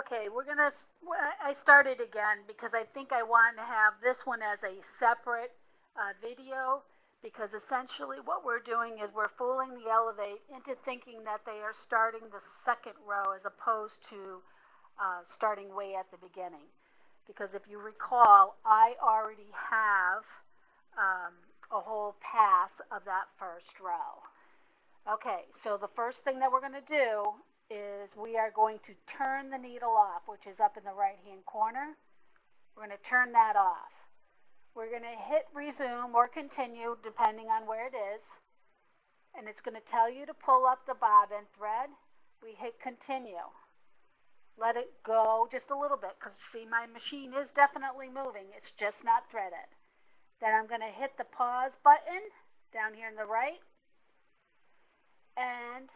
Okay, I started again because I think I want to have this one as a separate video, because essentially what we're doing is we're fooling the Elevate into thinking that they are starting the second row as opposed to starting way at the beginning. Because if you recall, I already have a whole pass of that first row. Okay, so the first thing that we're going to do is we are going to turn the needle off, which is up in the right hand corner. We're going to turn that off. We're going to hit resume or continue depending on where it is, and it's going to tell you to pull up the bobbin thread. We hit continue. Let it go just a little bit, because see, my machine is definitely moving, it's just not threaded. Then I'm going to hit the pause button down here in the right, and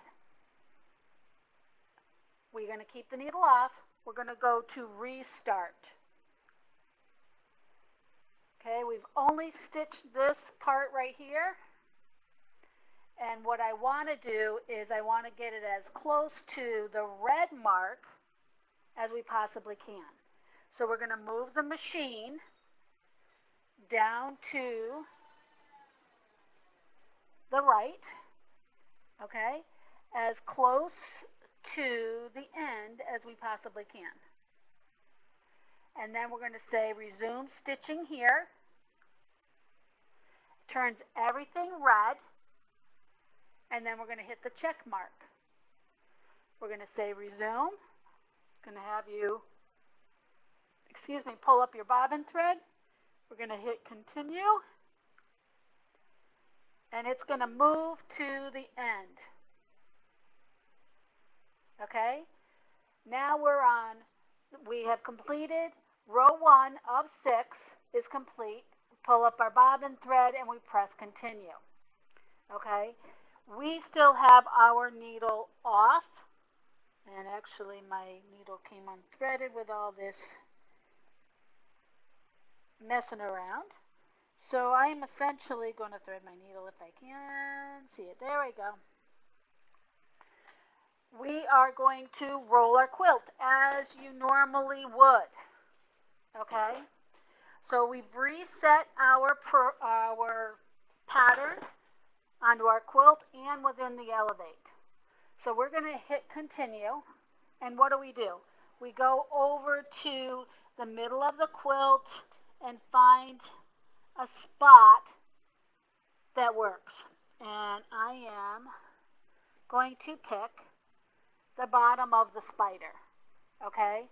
we're going to keep the needle off. We're going to go to restart. Okay, we've only stitched this part right here. And what I want to do is I want to get it as close to the red mark as we possibly can. So we're going to move the machine down to the right, okay, as close to the end as we possibly can. And then we're going to say resume stitching here. Turns everything red, and then we're going to hit the check mark. We're going to say resume. It's going to have you, pull up your bobbin thread. We're going to hit continue, and it's going to move to the end. Okay, now we have completed row 1 of 6 is complete. Pull up our bobbin thread and we press continue. Okay, we still have our needle off, and actually my needle came unthreaded with all this messing around. So I'm essentially going to thread my needle if I can. See it, there we go. We are going to roll our quilt as you normally would. Okay, so we've reset our pattern onto our quilt and within the Elevate. So we're going to hit continue, and what do? We go over to the middle of the quilt and find a spot that works. And I am going to pick the bottom of the spider, okay,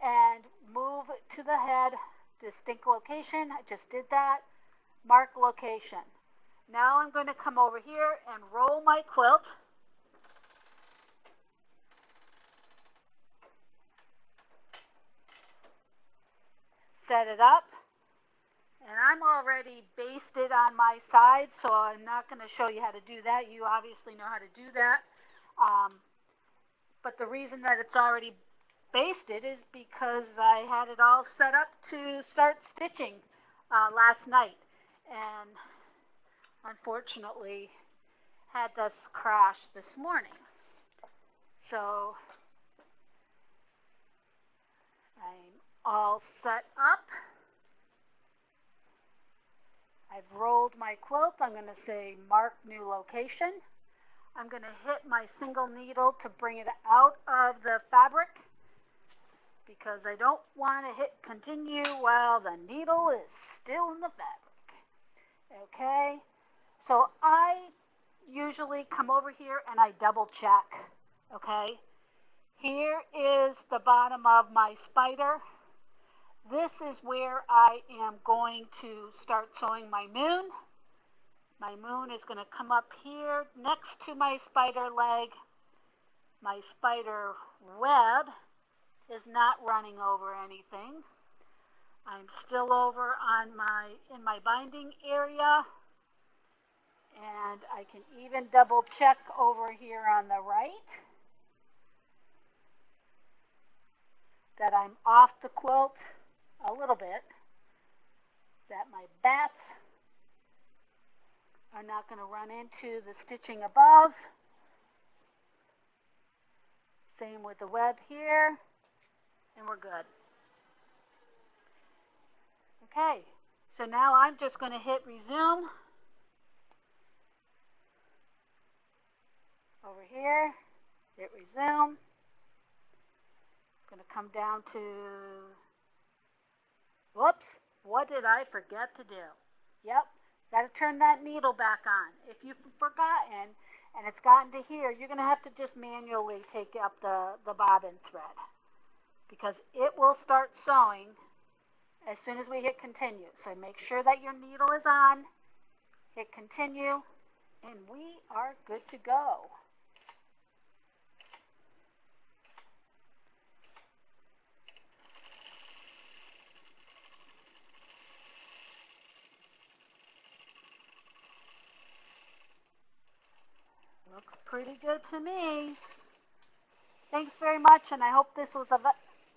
and move to the head, distinct location. I just did that. Mark location. Now I'm going to come over here and roll my quilt. Set it up. And I'm already basted on my side, so I'm not going to show you how to do that. You obviously know how to do that. But the reason that it's already basted is because I had it all set up to start stitching last night. And unfortunately had this crash this morning. So I'm all set up. I've rolled my quilt. I'm going to say mark new location. I'm going to hit my single needle to bring it out of the fabric, because I don't want to hit continue while the needle is still in the fabric. Okay, so I usually come over here and I double check. Okay, here is the bottom of my spider. This is where I am going to start sewing my moon. My moon is going to come up here next to my spider leg. My spider web is not running over anything. I'm still over in my binding area, and I can even double check over here on the right that I'm off the quilt a little bit, that my bats are not going to run into the stitching above. Same with the web here. and we're good. Okay, so now I'm just going to hit resume over here, hit resume. Going to come down to, whoops, what did I forget to do? Yep, got to turn that needle back on. If you've forgotten and it's gotten to here, you're going to have to just manually take up the bobbin thread, because it will start sewing as soon as we hit continue. So make sure that your needle is on, hit continue, and we are good to go. Looks pretty good to me. Thanks very much, and I hope this was